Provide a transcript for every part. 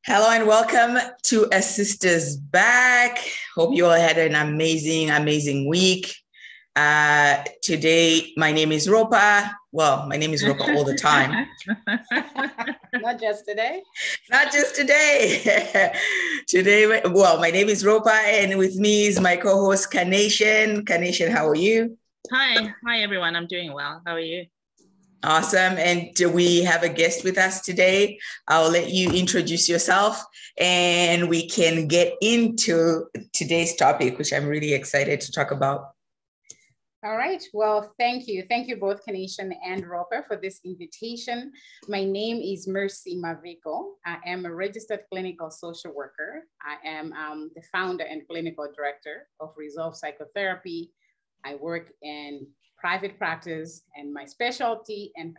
Hello and welcome to A Sister's Back. Hope you all had an amazing week. Today, my name is Ropa. Well, my name is Ropa all the time. Not just today. Not just today. My name is Ropa, and with me is my co-host, Carnation. Carnation, how are you? Hi everyone. I'm doing well. How are you? Awesome. And we have a guest with us today. I'll let you introduce yourself and we can get into today's topic, which I'm really excited to talk about. All right. Well, thank you. Thank you both, Kanation and Roper, for this invitation. My name is Mercy Maviko. I am a registered clinical social worker. I am the founder and clinical director of Resolve Psychotherapy. I work in private practice, and my specialty and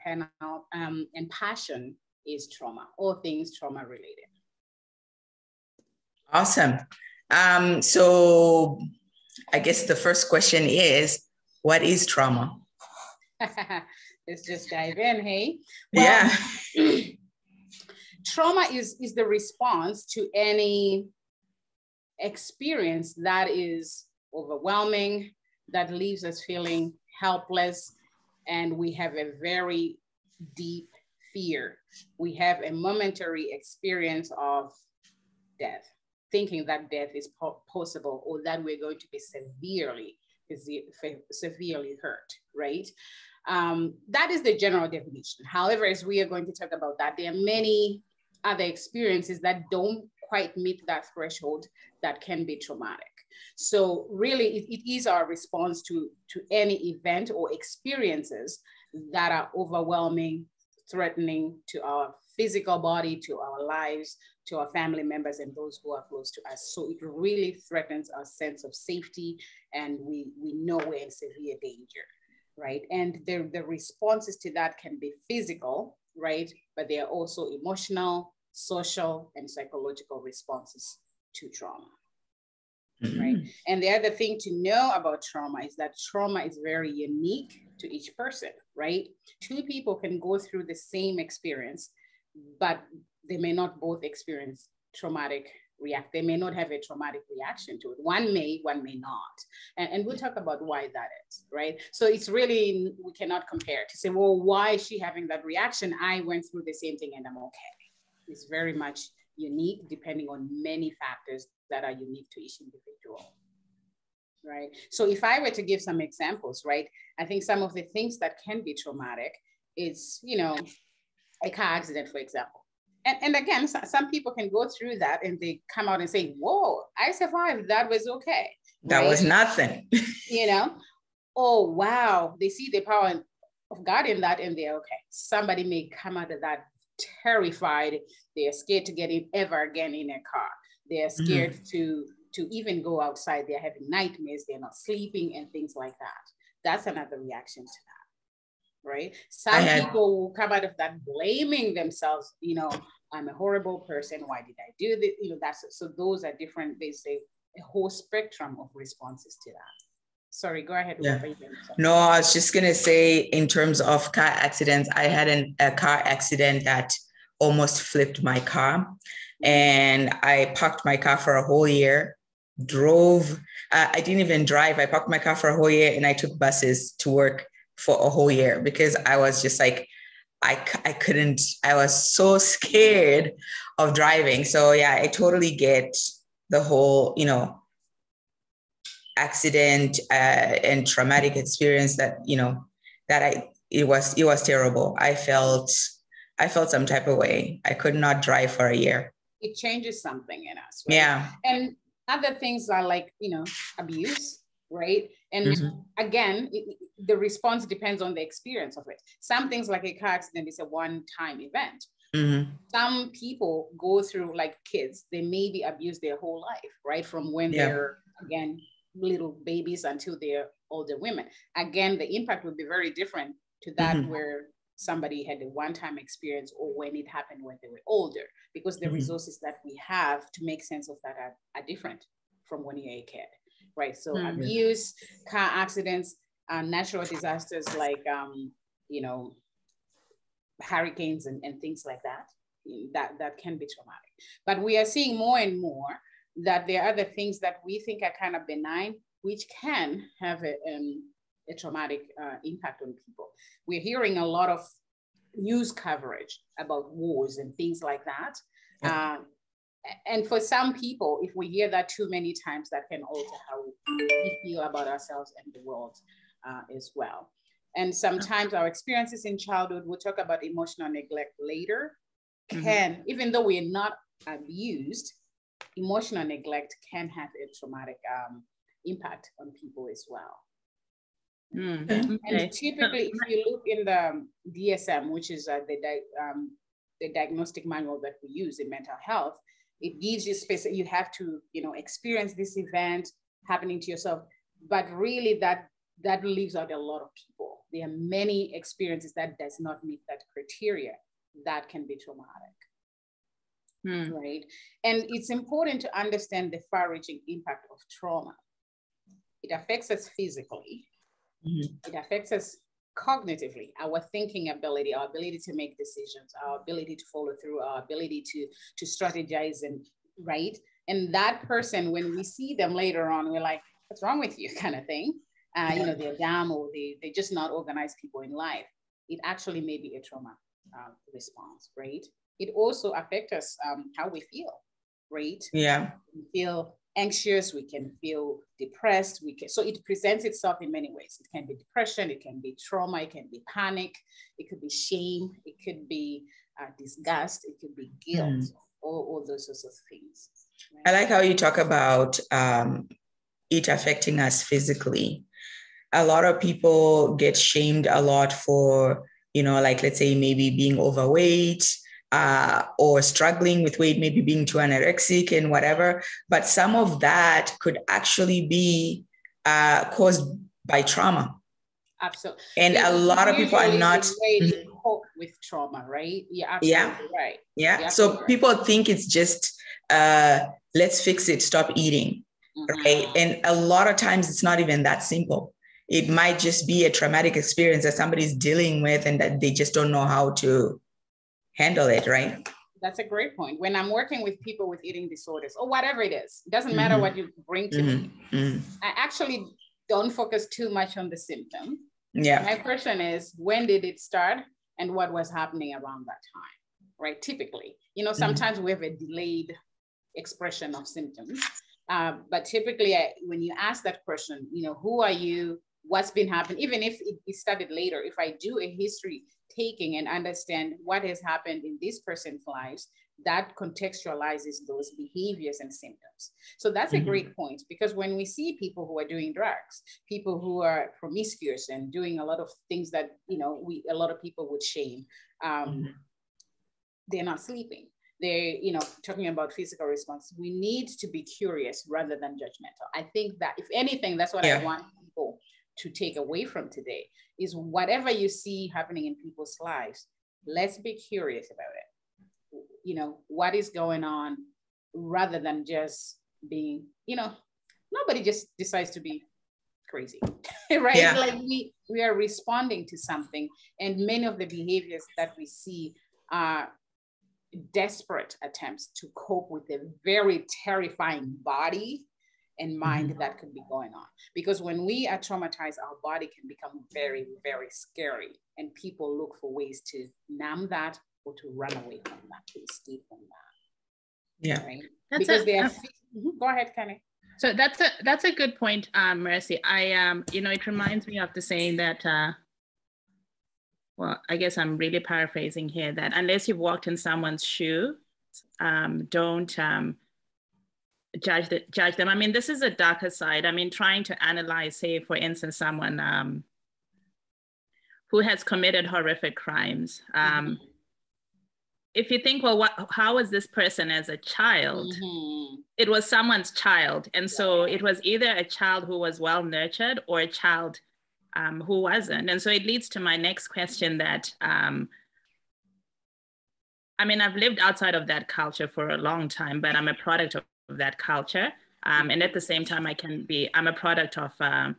passion is trauma, all things trauma related. Awesome. So I guess the first question is, what is trauma? Let's just dive in, hey? Well, yeah. Trauma is the response to any experience that is overwhelming, that leaves us feeling helpless, and we have a very deep fear. We have a momentary experience of death, thinking that death is possible or that we're going to be severely hurt, right? That is the general definition. However, as we are going to talk about that, there are many other experiences that don't quite meet that threshold that can be traumatic. So really, it is our response to any event or experiences that are overwhelming, threatening to our physical body, to our lives, to our family members, and those who are close to us. So it really threatens our sense of safety, and we know we're in severe danger, right? And the responses to that can be physical, right? But they are also emotional, social, and psychological responses to trauma. Right. And the other thing to know about trauma is that trauma is very unique to each person, right? Two people can go through the same experience, but they may not both experience they may not have a traumatic reaction to it. One may not. And we'll talk about why that is, right? So it's really, we cannot compare to say, well, why is she having that reaction? I went through the same thing and I'm okay. It's very much unique depending on many factors that are unique to each individual, right? So if I were to give some examples, right, I think some of the things that can be traumatic is, a car accident, for example. And again, some people can go through that and they come out and say, whoa, I survived, that was okay. That right? was nothing. Oh, wow, they see the power of God in that and they're okay. Somebody may come out of that terrified, they're scared to get in ever again in a car. They're scared to even go outside. They're having nightmares. They're not sleeping and things like that. That's another reaction to that, right? Some people will come out of that blaming themselves. I'm a horrible person. Why did I do this? So those are different. They say a whole spectrum of responses to that. Sorry, go ahead. Yeah. No, I was just going to say, in terms of car accidents, I had a car accident that almost flipped my car. And I parked my car for a whole year, I didn't even drive. I parked my car for a whole year and I took buses to work for a whole year because I was just like, I was so scared of driving. So yeah, I totally get the whole, accident and traumatic experience that, it was terrible. I felt some type of way. I could not drive for a year. It changes something in us, right? Yeah. And other things are like, abuse, right? And again, the response depends on the experience of it. Some things like a car accident is a one-time event. Some people go through, like kids, they may be abused their whole life, right? From when they're, again, little babies until they're older women. Again, the impact would be very different to that where somebody had a one-time experience or when it happened when they were older, because the resources that we have to make sense of that are different from when you're a kid, right? So abuse, car accidents, natural disasters like, hurricanes and things like that, that can be traumatic. But we are seeing more and more that there are other things that we think are kind of benign, which can have a traumatic impact on people. We're hearing a lot of news coverage about wars and things like that. Yeah. And for some people, if we hear that too many times, that can alter how we feel about ourselves and the world as well. And sometimes our experiences in childhood, we'll talk about emotional neglect later, can, even though we're not abused, emotional neglect can have a traumatic impact on people as well. And typically, if you look in the DSM, which is the diagnostic manual that we use in mental health, it gives you space that you have to, experience this event happening to yourself. But really, that leaves out a lot of people. There are many experiences that does not meet that criteria that can be traumatic. Right? And it's important to understand the far-reaching impact of trauma. It affects us physically. It affects us cognitively, our thinking ability, our ability to make decisions, our ability to follow through, our ability to strategize, and right. And that person, when we see them later on, we're like, what's wrong with you, kind of thing. They're dumb, or they're just not organized people in life. It actually may be a trauma response, right? It also affects us how we feel, right? Yeah. We feel anxious, we can feel depressed, so it presents itself in many ways. It can be depression, it can be trauma, it can be panic, it could be shame, it could be disgust, it could be guilt, all those sorts of things. Right? I like how you talk about it affecting us physically. A lot of people get shamed a lot for, like, let's say maybe being overweight, or struggling with weight, maybe being too anorexic and whatever. But some of that could actually be caused by trauma. Absolutely. And a lot of people are not the way to cope with trauma, right? Yeah, absolutely right. Yeah. So people think it's just let's fix it, stop eating, right? And a lot of times it's not even that simple. It might just be a traumatic experience that somebody's dealing with and that they just don't know how to handle it, right? That's a great point. When I'm working with people with eating disorders or whatever it is, it doesn't matter what you bring to me. I actually don't focus too much on the symptom. Yeah. My question is, when did it start and what was happening around that time, right? Typically, sometimes we have a delayed expression of symptoms, but typically when you ask that question, who are you? What's been happening? Even if it started later, if I do a history taking and understand what has happened in this person's lives, that contextualizes those behaviors and symptoms. So that's a great point, because when we see people who are doing drugs, people who are promiscuous and doing a lot of things that, a lot of people would shame, they're not sleeping. They're, talking about physical response. We need to be curious rather than judgmental. I think that if anything, that's what I want people to take away from today, is whatever you see happening in people's lives, let's be curious about it. What is going on, rather than just being, nobody just decides to be crazy, right? Yeah. Like we are responding to something, and many of the behaviors that we see are desperate attempts to cope with a very terrifying body and mind that could be going on. Because when we are traumatized, our body can become very, very scary, and people look for ways to numb that or to run away from that, to escape from that. Yeah. Right? Because they are. Go ahead, Kenny. So that's a good point, Mercy. It reminds me of the saying that, well, I guess I'm really paraphrasing here, that unless you've walked in someone's shoe, don't judge them. I mean, this is a darker side. I mean, trying to analyze, say, for instance, someone who has committed horrific crimes. If you think, well, how was this person as a child? It was someone's child. And so it was either a child who was well nurtured or a child who wasn't. And so it leads to my next question that, I've lived outside of that culture for a long time, but I'm a product of that culture. And at the same time, I'm a product of a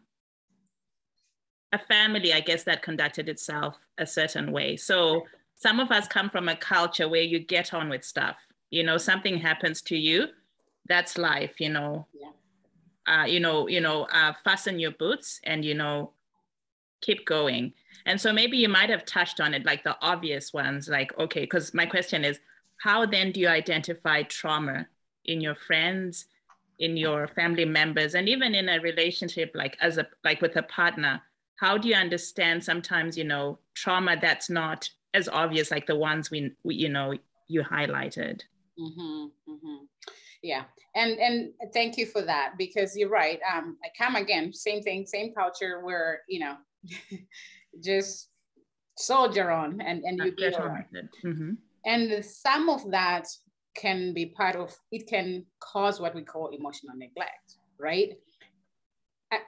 family, I guess, that conducted itself a certain way. So some of us come from a culture where you get on with stuff. You know, something happens to you, that's life, you know. Yeah. Fasten your boots and, you know, keep going. And so maybe you might have touched on it, like the obvious ones, like, okay, because my question is, how then do you identify trauma in your friends, in your family members, and even in a relationship, like with a partner? How do you understand sometimes, you know, trauma that's not as obvious, like the ones we you know, you highlighted? Mm-hmm, mm-hmm. Yeah, and thank you for that, because you're right. I come again, same thing, same culture where, you know, just soldier on and you be all right. Mm-hmm. And some of that can be part of, it can cause what we call emotional neglect, right?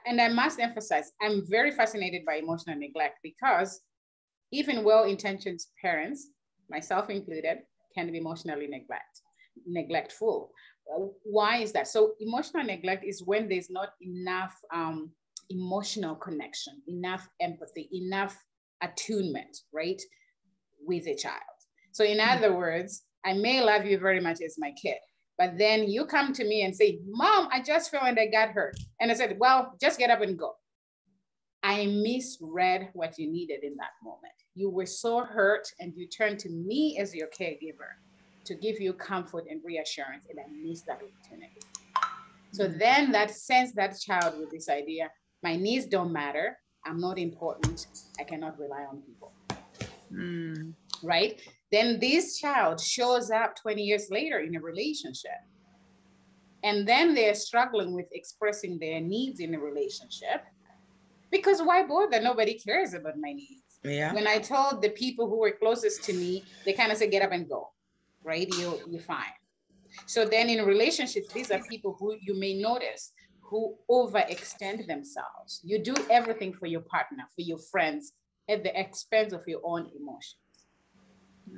And I must emphasize, I'm very fascinated by emotional neglect, because even well-intentioned parents, myself included, can be emotionally neglectful. Why is that? So emotional neglect is when there's not enough emotional connection, enough empathy, enough attunement, right, with a child. So in other words, I may love you very much as my kid, but then you come to me and say, Mom, I just fell and I got hurt. And I said, well, just get up and go. I misread what you needed in that moment. You were so hurt and you turned to me as your caregiver to give you comfort and reassurance, and I missed that opportunity. So then that sends that child with this idea, my needs don't matter, I'm not important, I cannot rely on people. Right? Then this child shows up 20 years later in a relationship. And then they're struggling with expressing their needs in a relationship, because why bother? Nobody cares about my needs. Yeah. When I told the people who were closest to me, they kind of said, get up and go, right? You're fine. So then in relationships, these are people who you may notice who overextend themselves. You do everything for your partner, for your friends, at the expense of your own emotions.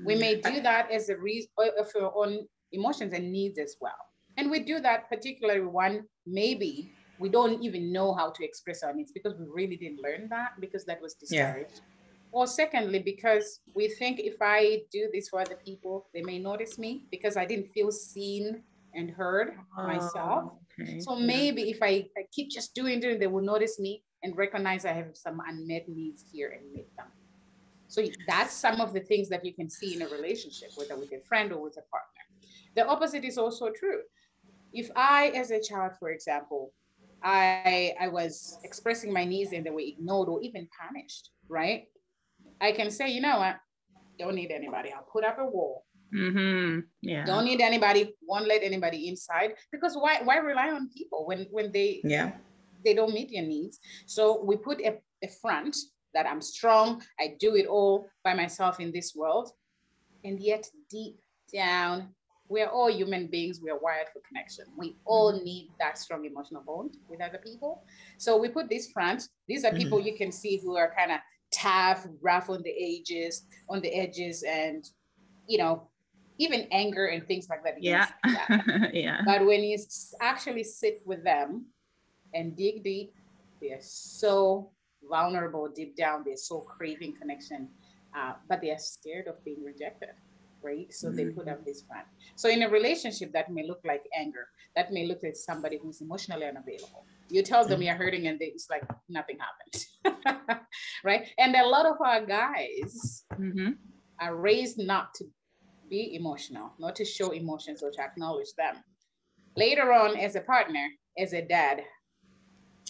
We may do that as a reason of your own emotions and needs as well. And we do that particularly one, maybe we don't even know how to express our needs because we really didn't learn that, because that was discouraged. Yeah. Or secondly, because we think if I do this for other people, they may notice me because I didn't feel seen and heard myself. Okay. So maybe if I keep just doing it, they will notice me and recognize I have some unmet needs here and meet them. So that's some of the things that you can see in a relationship, whether with a friend or with a partner. The opposite is also true. If I, as a child, for example, I was expressing my needs and they were ignored or even punished, right? I can say, you know what, don't need anybody. I'll put up a wall. Mm-hmm. Yeah. Don't need anybody, won't let anybody inside, because why rely on people when they don't meet your needs? So we put a front that I'm strong, I do it all by myself in this world. And yet deep down, we're all human beings. We're wired for connection. We all need that strong emotional bond with other people. So we put this front. These are people you can see who are kind of tough, rough on the edges, and, you know, even anger and things like that. Yeah. Yeah. But when you actually sit with them and dig deep, they're so vulnerable deep down. They're so craving connection, but they're scared of being rejected. Right? So they put up this front. So in a relationship, that may look like anger. That may look like somebody who's emotionally unavailable. You tell them you're hurting and it's like nothing happened. Right? And a lot of our guys are raised not to be emotional, not to show emotions or to acknowledge them. Later on, as a partner, as a dad,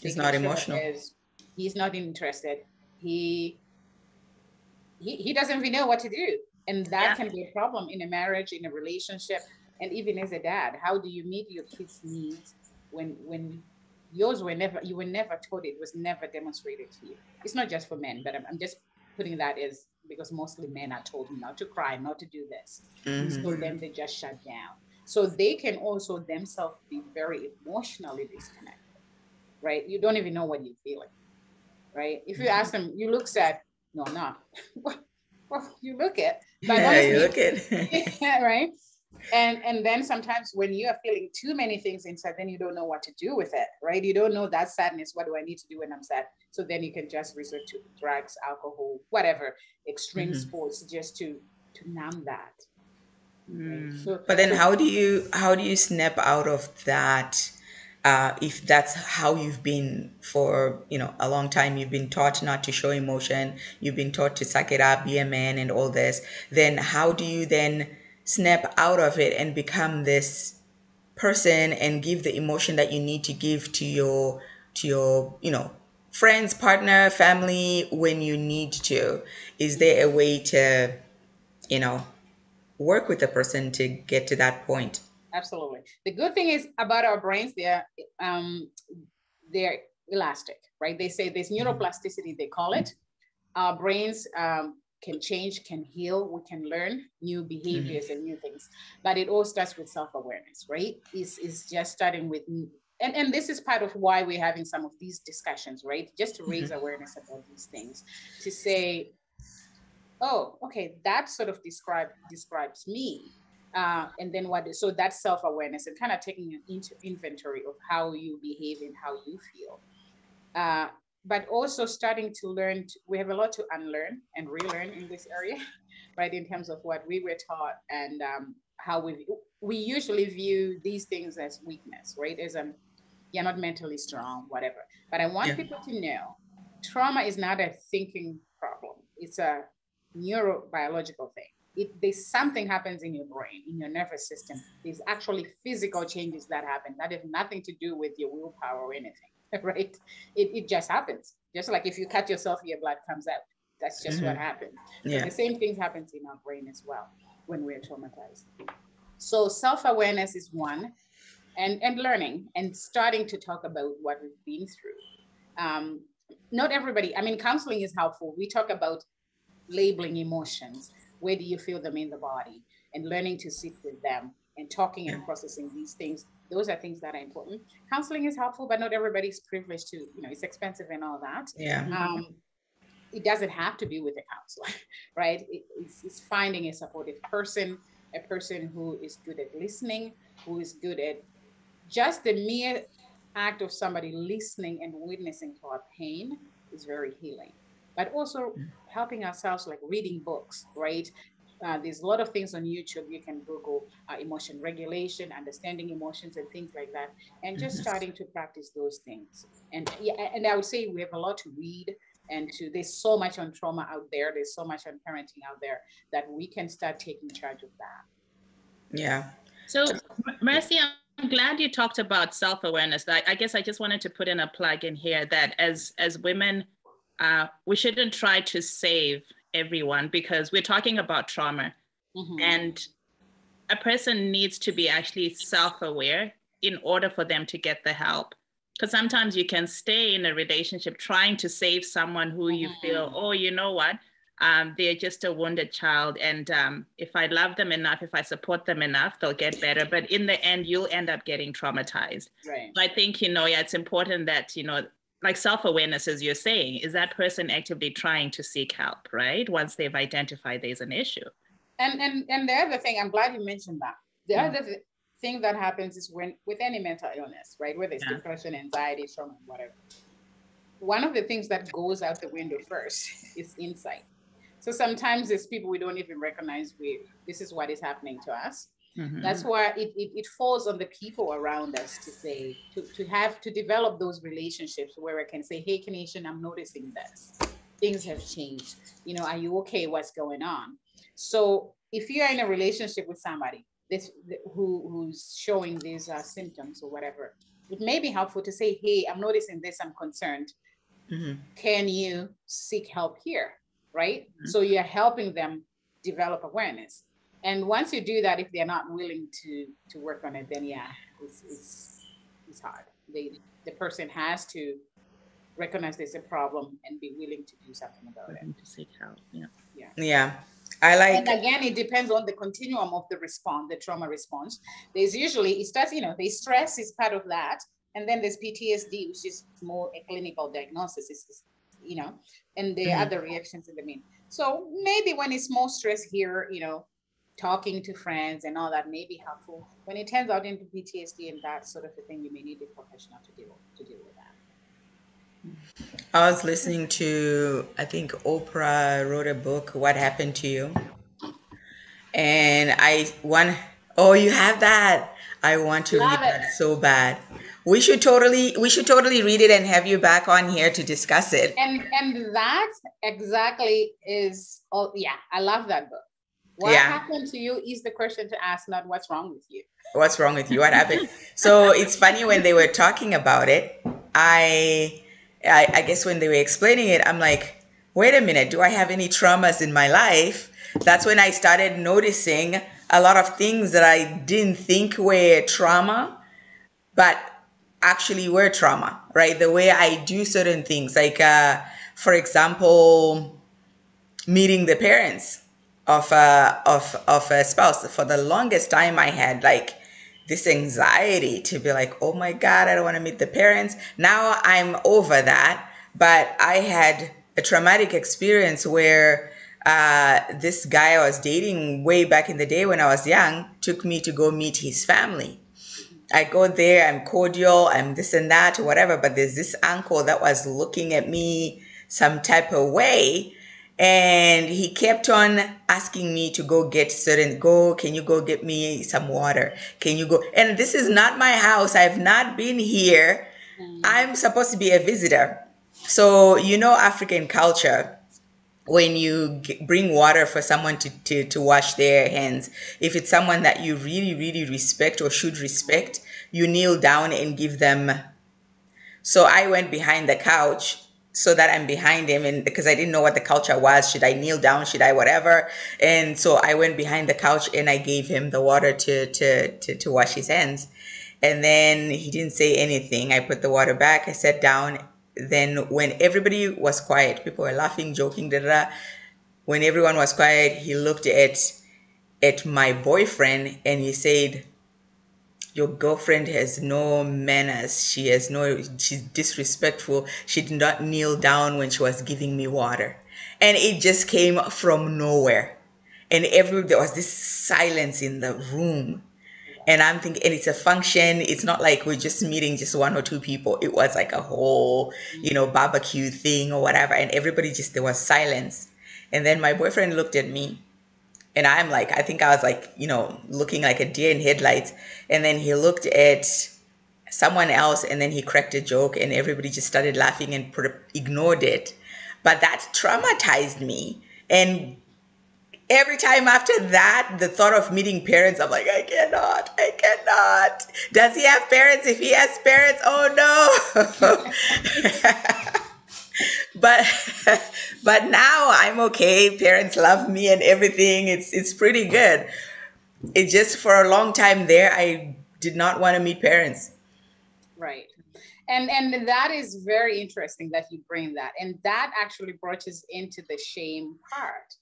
he's not emotional. He's not interested. He doesn't even know what to do. And that can be a problem in a marriage, in a relationship, and even as a dad. How do you meet your kids' needs when yours were never, you were never taught, it was never demonstrated to you? It's not just for men, but I'm just putting that as, because mostly men are told not to cry, not to do this. So then they just shut down. So they can also themselves be very emotionally disconnected, right? You don't even know what you're feeling, right? If you ask them, you look sad, no, I'm not. Well, you look it, but honestly, you look it. Right? And then sometimes when you are feeling too many things inside, then you don't know what to do with it, right? You don't know that sadness. What do I need to do when I'm sad? So then you can just resort to drugs, alcohol, whatever, extreme sports, just to numb that. Right? But then how do you snap out of that? If that's how you've been for a long time, you've been taught not to show emotion, you've been taught to suck it up, be a man, and all this. Then how do you then snap out of it and become this person and give the emotion that you need to give to your friends, partner, family when you need to? Is there a way to you know work with a person to get to that point? Absolutely. The good thing is about our brains, they're elastic, right? They say there's neuroplasticity, they call it. Our brains can change, can heal, we can learn new behaviors and new things. But it all starts with self-awareness, right? Is just starting with, and this is part of why we're having some of these discussions, right? Just to raise awareness about these things, to say, oh, okay, that sort of describes me. And then so that's self-awareness and kind of taking into inventory of how you behave and how you feel. But also starting to learn, we have a lot to unlearn and relearn in this area, right? In terms of what we were taught and how we usually view these things as weakness, right? As you're not mentally strong, whatever. But I want people to know, trauma is not a thinking problem. It's a neurobiological thing. There's something happens in your brain, in your nervous system. There's actually physical changes that happen. That has nothing to do with your willpower or anything, right? It just happens. Just like if you cut yourself, your blood comes out. That's just what happens. So the same thing happens in our brain as well when we're traumatized. So self-awareness is one, and learning and starting to talk about what we've been through. Not everybody, I mean, counseling is helpful. We talk about labeling emotions. Where do you feel them in the body? And learning to sit with them and talking and processing these things. Those are things that are important. Counseling is helpful, but not everybody's privileged to, it's expensive and all that. It doesn't have to be with a counselor, right? It's finding a supportive person, a person who is good at listening, who is good at just the mere act of somebody listening and witnessing to our pain is very healing. But also helping ourselves, like reading books, right? There's a lot of things on YouTube. You can Google emotion regulation, understanding emotions, and things like that, and just starting to practice those things. And and I would say we have a lot to read, and there's so much on trauma out there. There's so much on parenting out there that we can start taking charge of that. Yeah. So, Mercy, I'm glad you talked about self-awareness. I guess I just wanted to put in a plug in here that as women, we shouldn't try to save everyone because we're talking about trauma. And a person needs to be actually self-aware in order for them to get the help. Because sometimes you can stay in a relationship trying to save someone who you feel, oh, you know what? They're just a wounded child. And if I love them enough, if I support them enough, they'll get better. But in the end, you'll end up getting traumatized. Right. So I think, it's important that, like self-awareness, as you're saying, is that person actively trying to seek help, right? Once they've identified there's an issue. And the other thing, I'm glad you mentioned that. The other thing that happens is when with any mental illness, right? Whether it's depression, anxiety, trauma, whatever. One of the things that goes out the window first is insight. So sometimes there's people we don't even recognize this is what is happening to us. That's why it falls on the people around us to say, to develop those relationships where I can say, hey, Kenesha, I'm noticing this. Things have changed. Are you okay? What's going on? So if you're in a relationship with somebody who's showing these symptoms or whatever, it may be helpful to say, hey, I'm noticing this, I'm concerned. Can you seek help here? Right? So you're helping them develop awareness. And once you do that, if they're not willing to work on it, then it's hard. The person has to recognize there's a problem and be willing to do something about it. To seek help. Yeah. And again, it depends on the continuum of the response, the trauma response. There's usually, it starts, there's stress is part of that. And then there's PTSD, which is more a clinical diagnosis, and the other reactions in the mean. So maybe when it's more stress here, talking to friends and all that may be helpful. When it turns out into PTSD and that sort of a thing, you may need a professional to deal with that. I was listening to, I think Oprah wrote a book, What Happened to You? And oh, you have that. I want to read that so bad. We should totally read it and have you back on here to discuss it. And that exactly is, oh yeah, I love that book. What happened to you is the question to ask, not what's wrong with you. What's wrong with you? What happened? So it's funny when they were talking about it, I guess when they were explaining it, I'm like, wait a minute, do I have any traumas in my life? That's when I started noticing a lot of things that I didn't think were trauma, but actually were trauma, right? The way I do certain things, like, for example, meeting the parents of a spouse. For the longest time, I had like this anxiety to be like, oh my God, I don't want to meet the parents. Now I'm over that, but I had a traumatic experience where this guy I was dating way back in the day when I was young took me to go meet his family. I go there, I'm cordial, I'm this and that, whatever, but there's this uncle that was looking at me some type of way. And he kept on asking me to can you go get me some water? Can you go? And this is not my house. I've not been here. I'm supposed to be a visitor. So, African culture, when you bring water for someone to wash their hands, if it's someone that you really, really respect or should respect, you kneel down and give them. So I went behind the couch so that I'm behind him, and because I didn't know what the culture was, should I kneel down, should I whatever, and so I went behind the couch and I gave him the water to wash his hands, and then he didn't say anything. I put the water back, I sat down. Then when everybody was quiet, people were laughing, joking, when everyone was quiet, he looked at my boyfriend and he said, your girlfriend has no manners. She's disrespectful. She did not kneel down when she was giving me water. And it just came from nowhere. And there was this silence in the room. And I'm thinking, and it's a function. It's not like we're just meeting just one or two people. It was like a whole, barbecue thing or whatever. And there was silence. And then my boyfriend looked at me. And I'm like, I think I was like, looking like a deer in headlights. And then he looked at someone else and then he cracked a joke and everybody just started laughing and ignored it. But that traumatized me. And every time after that, the thought of meeting parents, I'm like, I cannot. Does he have parents? If he has parents, oh no. But now I'm okay. Parents love me and everything. It's pretty good. It just for a long time there, I did not want to meet parents. Right. And that is very interesting that you bring that. And that actually brought us into the shame part,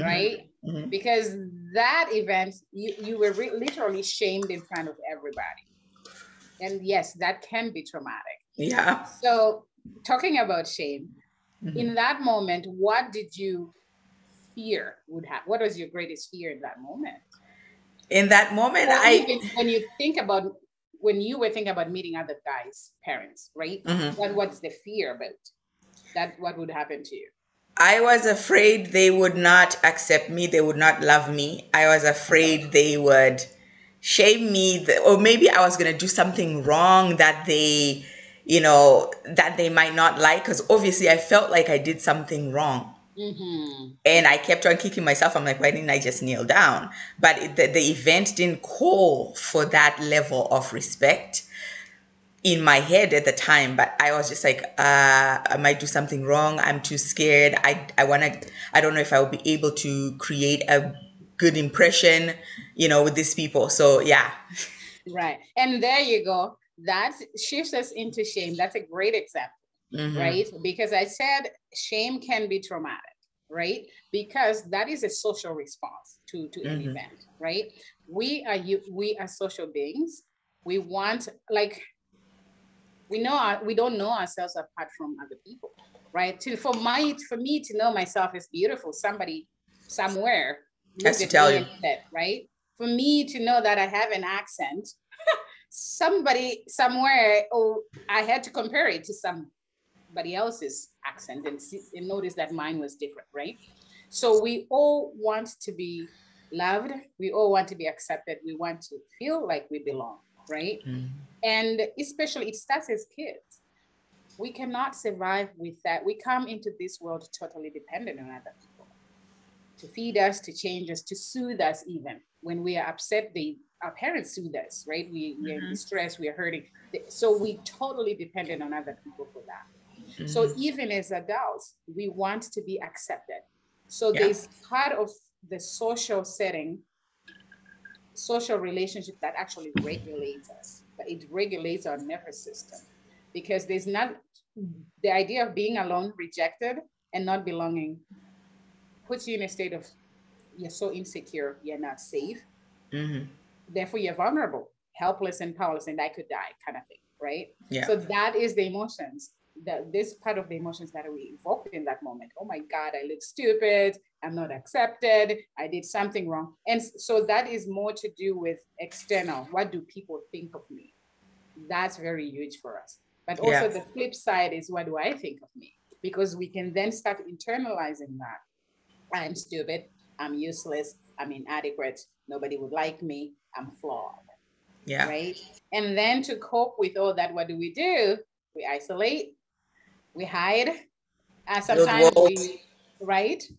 right? Mm-hmm. Because that event, you were literally shamed in front of everybody. And yes, that can be traumatic. Yeah. So talking about shame, in that moment, what did you fear would happen? What was your greatest fear in that moment? In that moment, when you were thinking about meeting other guys' parents, right? Mm-hmm. What's the fear about that? What would happen to you? I was afraid they would not accept me. They would not love me. I was afraid they would shame me, or maybe I was going to do something wrong that they might not like, because obviously I felt like I did something wrong. Mm-hmm. And I kept on kicking myself. I'm like, why didn't I just kneel down? But the event didn't call for that level of respect in my head at the time. But I was just like, I might do something wrong. I'm too scared. I don't know if I will be able to create a good impression, with these people. So yeah. Right. And there you go. That shifts us into shame. That's a great example, right? Because I said shame can be traumatic, right? Because that is a social response to an event, right? We are social beings. We want, we don't know ourselves apart from other people, right? For me to know myself as beautiful, somebody somewhere Has to tell you. Right? For me to know that I have an accent, somebody somewhere, I had to compare it to somebody else's accent and notice that mine was different, right? So we all want to be loved. We all want to be accepted. We want to feel like we belong, right? Mm. And especially it starts as kids. We cannot survive with that. We come into this world totally dependent on other people to feed us, to change us, to soothe us even. When we are upset, our parents soothe us, right? We are in distress, we are hurting. So we totally dependent on other people for that. Mm-hmm. So even as adults, we want to be accepted. So there's part of the social setting, social relationship that actually regulates us. It regulates our nervous system because there's not the idea of being alone, rejected, and not belonging puts you in a state of you're so insecure, you're not safe. Mm-hmm. Therefore, you're vulnerable, helpless, and powerless, and I could die, kind of thing, right? Yeah. So that is the emotions. This part of the emotions that we evoked in that moment. Oh my God, I look stupid. I'm not accepted. I did something wrong. And so that is more to do with external. What do people think of me? That's very huge for us. But also the flip side is what do I think of me? Because we can then start internalizing that. I'm stupid. I'm useless. I'm inadequate. Nobody would like me. I'm flawed. Yeah. Right. And then to cope with all that, what do? We isolate. We hide. Sometimes we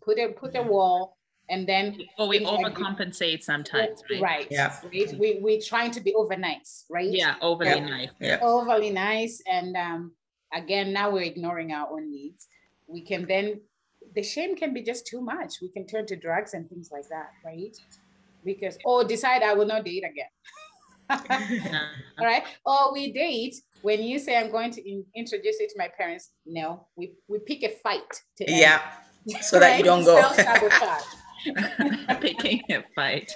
put a wall, and then we overcompensate sometimes, right? Right. Yeah. Right. We trying to be over nice, right? Yeah, overly nice. Yeah. Overly nice, and again, now we're ignoring our own needs. We can then the shame can be just too much. We can turn to drugs and things like that, right? Because decide I will not date again. All right. Or we date. When you say I'm going to introduce it to my parents, no, we pick a fight to end. Yeah, so that you don't go. Self-sabotage. Picking a fight.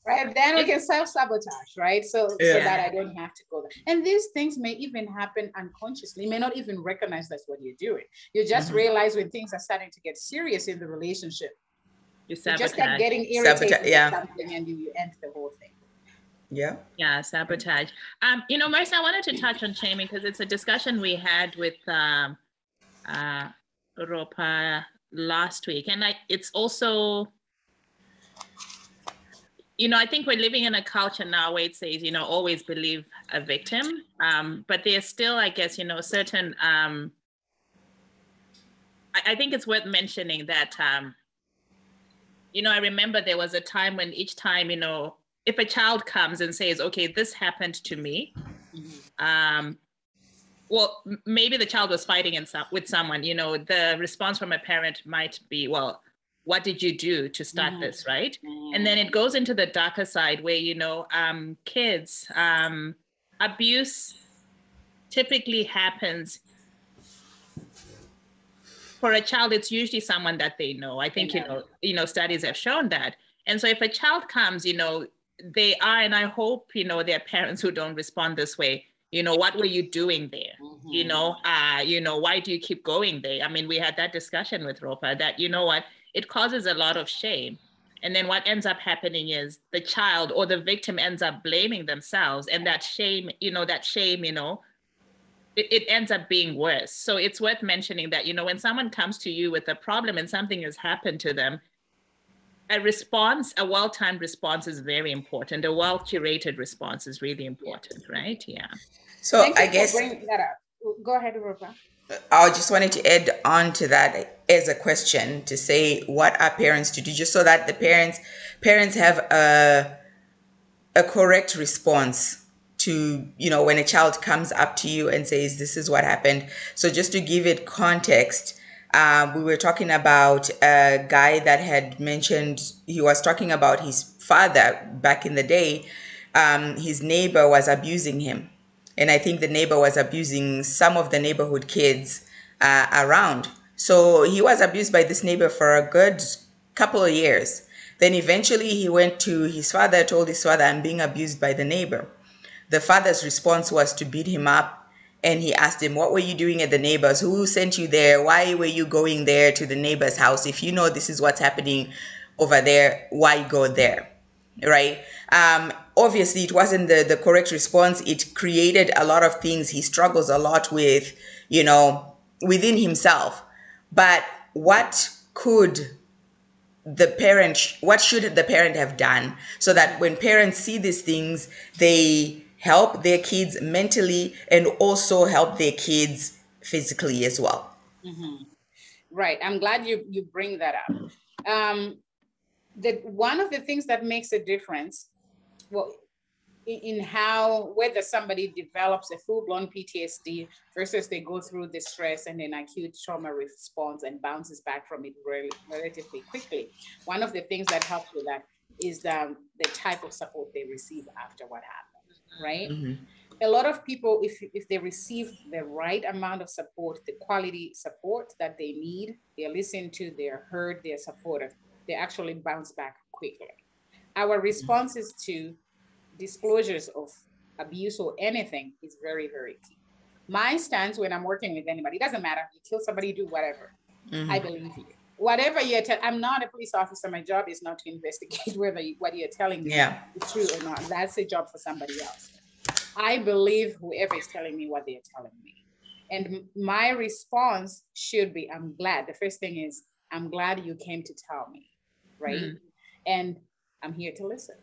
Right, then we can self-sabotage, right? So that I don't have to go there. And these things may even happen unconsciously. You may not even recognize that's what you're doing. You just realize when things are starting to get serious in the relationship. You just start getting irritated with something and you end the whole thing. Yeah, sabotage. Marissa, I wanted to touch on shaming because it's a discussion we had with Ropa last week. And it's also, I think we're living in a culture now where it says, always believe a victim. But there's still, I guess, certain, I think it's worth mentioning that, I remember there was a time when each time, if a child comes and says, okay, this happened to me, well, maybe the child was fighting with someone, the response from a parent might be, well, what did you do to start this, right? And then it goes into the darker side where, kids, abuse typically happens for a child. It's usually someone that they know. I think, studies have shown that. And so if a child comes, they are, and I hope, their parents who don't respond this way, what were you doing there? Why do you keep going there? I mean, we had that discussion with Ropa that, it causes a lot of shame. And then what ends up happening is the child or the victim ends up blaming themselves. And that shame, it ends up being worse. So it's worth mentioning that, when someone comes to you with a problem and something has happened to them, a well-timed response is very important. A well-curated response is really important, right? Yeah. So I guess bring that up. Go ahead, Ropa. I just wanted to add on to that as a question to say what are parents to do, just so that the parents have a correct response to, when a child comes up to you and says, this is what happened. So just to give it context, we were talking about a guy that had mentioned, he was talking about his father back in the day. His neighbor was abusing him. And I think the neighbor was abusing some of the neighborhood kids around. So he was abused by this neighbor for a good couple of years. Then eventually he went to his father, told his father, I'm being abused by the neighbor. The father's response was to beat him up. And he asked him, what were you doing at the neighbor's? Who sent you there? Why were you going there to the neighbor's house? If you know this is what's happening, over there, why go there, right? Obviously, it wasn't the correct response. It created a lot of things. He struggles a lot with, within himself. But what should the parent have done so that when parents see these things, they help their kids mentally and also help their kids physically as well? Mm-hmm. Right. I'm glad you bring that up. That one of the things that makes a difference, well, in whether somebody develops a full-blown PTSD versus they go through the stress and an acute trauma response and bounces back from it relatively quickly. One of the things that helps with that is the type of support they receive after what happened, right? Mm-hmm. A lot of people, if they receive the right amount of support, the quality support that they need, they're listened to, they're heard, they're supported, they actually bounce back quickly. Our responses to disclosures of abuse or anything is very, very key. My stance when I'm working with anybody, it doesn't matter, you kill somebody, do whatever. Mm-hmm. I believe you. Whatever you're telling, I'm not a police officer. My job is not to investigate whether what you're telling me is true or not. That's a job for somebody else. I believe whoever is telling me what they're telling me. And my response should be, I'm glad. The first thing is, I'm glad you came to tell me, right? Mm-hmm. And I'm here to listen.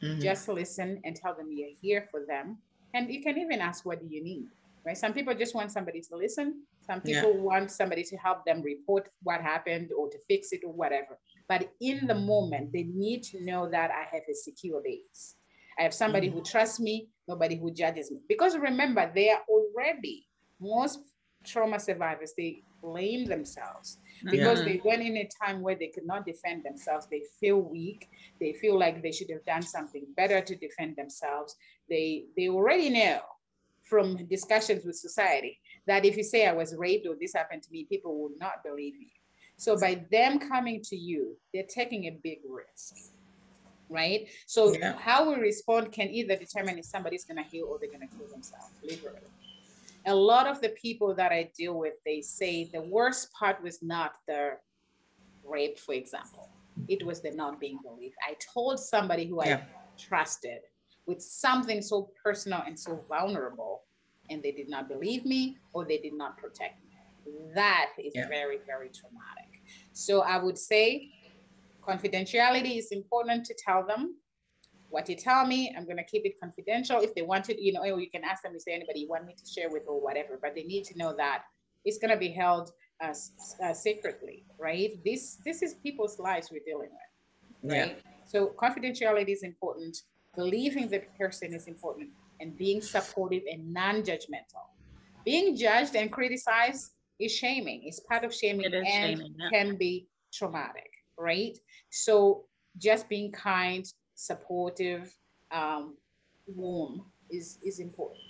Mm-hmm. Just listen and tell them you're here for them. And you can even ask, what do you need, right? Some people just want somebody to listen. Some people want somebody to help them report what happened or to fix it or whatever. But in the moment, they need to know that I have a secure base. I have somebody who trusts me, nobody who judges me. Because remember, they are already, most trauma survivors, they blame themselves because they went in a time where they could not defend themselves. They feel weak. They feel like they should have done something better to defend themselves. They already know from discussions with society that if you say I was raped or this happened to me, people will not believe you. So by them coming to you, they're taking a big risk. Right? So how we respond can either determine if somebody's going to heal or they're going to kill themselves, literally. A lot of the people that I deal with, they say the worst part was not the rape, for example. It was the not being believed. I told somebody who I trusted with something so personal and so vulnerable, and they did not believe me or they did not protect me. That is very, very traumatic. So I would say, confidentiality is important to tell them. What you tell me, I'm going to keep it confidential. If they want it, you can ask them, is there anybody you want me to share with or whatever, but they need to know that it's going to be held secretly, right? This is people's lives we're dealing with, right? So confidentiality is important. Believing the person is important, and being supportive and non-judgmental. Being judged and criticized is shaming. It's part of shaming and can be traumatic. Right? So just being kind, supportive, warm is important.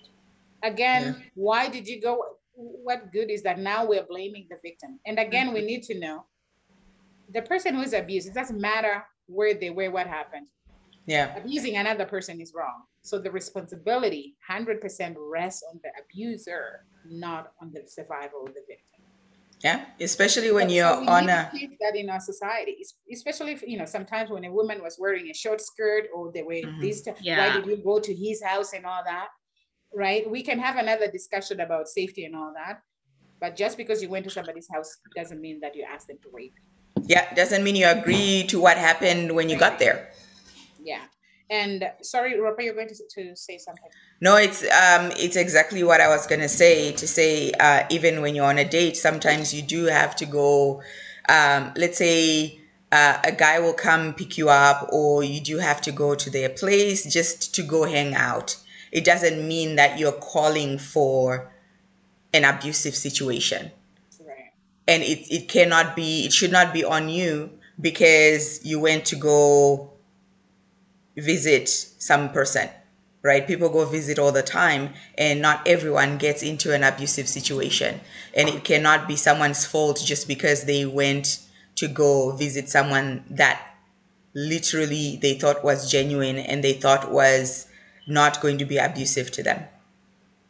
Again, why did you go? What good is that? Now we're blaming the victim. And again, we need to know the person who is abused, it doesn't matter where they were, what happened. Abusing another person is wrong. So the responsibility 100% rests on the abuser, not on the survivor or the victim. Yeah, especially when you're on a that in our society, especially if, sometimes when a woman was wearing a short skirt or they were this, why did you go to his house and all that, right? We can have another discussion about safety and all that, but just because you went to somebody's house doesn't mean that you asked them to rape you. Yeah, doesn't mean you agree to what happened when you got there. Yeah. And sorry, Rupa, you're going to say something. No, it's exactly what I was going to say, even when you're on a date, sometimes you do have to go, let's say a guy will come pick you up, or you do have to go to their place just to go hang out. It doesn't mean that you're calling for an abusive situation. Right. And it should not be on you because you went to go visit some person, right? People go visit all the time, and not everyone gets into an abusive situation. And it cannot be someone's fault just because they went to go visit someone that literally they thought was genuine and they thought was not going to be abusive to them.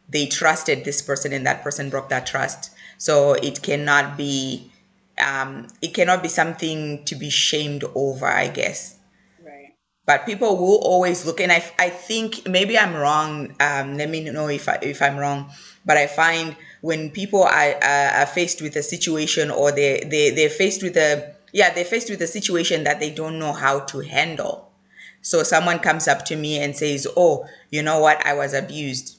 They trusted this person and that person broke that trust. So it cannot be it cannot be something to be shamed over, I guess. Right. But people will always look, and I think maybe I'm wrong. Let me know if I'm wrong. But I find when people are faced with a situation, or they're faced with they're faced with a situation that they don't know how to handle. So someone comes up to me and says, "Oh, you know what? I was abused.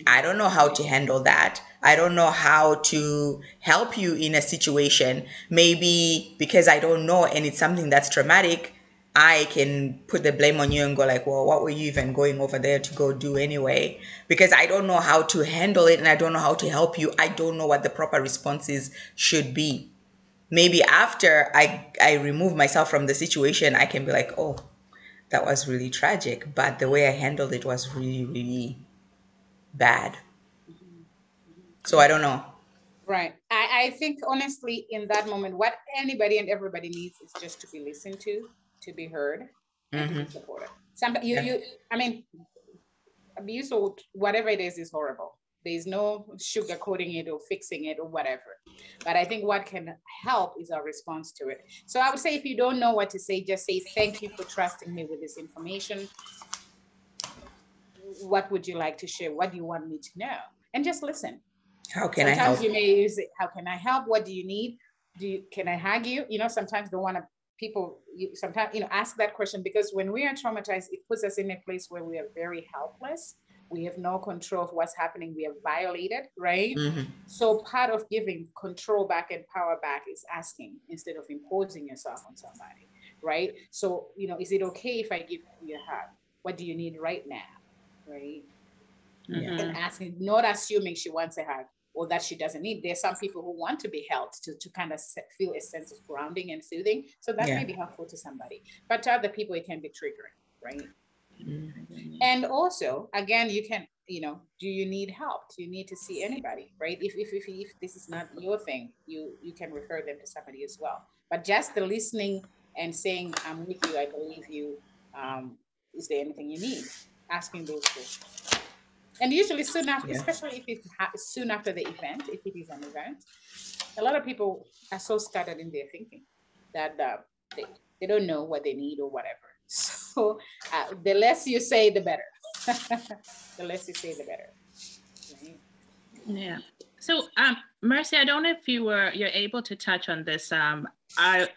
I don't know how to handle that. I don't know how to help you in a situation. Maybe because I don't know and it's something that's traumatic, I can put the blame on you and go like, well, what were you even going over there to go do anyway? Because I don't know how to handle it and I don't know how to help you. I don't know what the proper responses should be. Maybe after I remove myself from the situation, I can be like, oh, that was really tragic, but the way I handled it was really, really bad. Mhm. Mhm. So I don't know. Right. I think honestly, in that moment, what anybody and everybody needs is just to be listened to be heard, and to be Mm-hmm. supported. Some Yeah. I mean, abuse or whatever it is horrible. There's no sugarcoating it or fixing it or whatever. But I think what can help is our response to it. So I would say if you don't know what to say, just say, thank you for trusting me with this information. What would you like to share? What do you want me to know? And just listen. How can I Sometimes help? you may use it, how can I help? What do you need? Can I hug you? Sometimes don't want to people, sometimes, ask that question, because when we are traumatized, it puts us in a place where we are very helpless. We have no control of what's happening. We are violated, right? Mm-hmm. So part of giving control back and power back is asking instead of imposing yourself on somebody, right? So, is it okay if I give you a hug? What do you need right now? Right? Yeah. And asking, not assuming she wants a hug or that she doesn't need. There's some people who want to be held to kind of feel a sense of grounding and soothing. So that may Yeah. be helpful to somebody, but to other people, it can be triggering, right? Mm-hmm. And also, again, you can, do you need help? Do you need to see anybody, right? If this is not your thing, you can refer them to somebody as well. But just the listening and saying, I'm with you, I believe you. Is there anything you need? Asking those questions. And usually soon after, Yeah. especially if it's soon after the event, if it is an event, a lot of people are so scattered in their thinking that they don't know what they need or whatever. So the less you say, the better. The less you say, the better. Right? Yeah. So, Mercy, I don't know if you're able to touch on this. I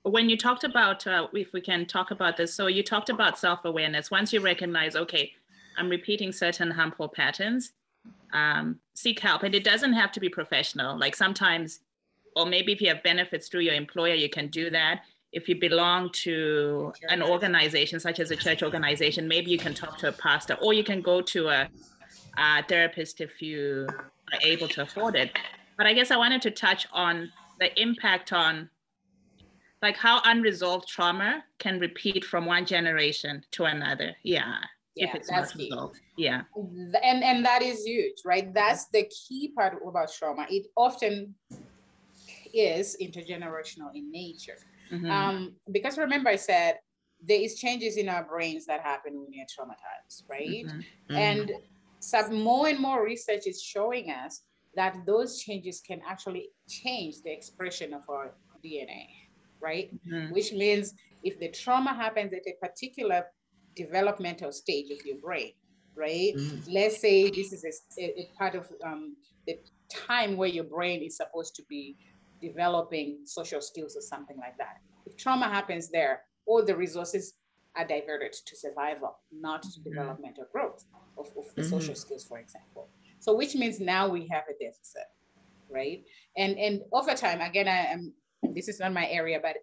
when you talked about if we can talk about this. So you talked about self-awareness. Once you recognize, okay, I'm repeating certain harmful patterns, seek help, and it doesn't have to be professional. Like sometimes, or maybe if you have benefits through your employer, you can do that. If you belong to an organization such as a church organization, maybe you can talk to a pastor, or you can go to a therapist if you are able to afford it. But I guess I wanted to touch on the impact on like how unresolved trauma can repeat from one generation to another. Yeah. If Yeah, it's that's not key. resolved. Yeah. And that is huge, right? That's the key part about trauma. It often is intergenerational in nature. Because remember, I said there is changes in our brains that happen when you're traumatized, right? And some more and more research is showing us that those changes can actually change the expression of our DNA, right? Which means if the trauma happens at a particular developmental stage of your brain, right? Let's say this is a part of the time where your brain is supposed to be developing social skills or something like that. If trauma happens there, all the resources are diverted to survival, not to developmental growth of the social skills, for example. So which means now we have a deficit, right? And over time, again, this is not my area, but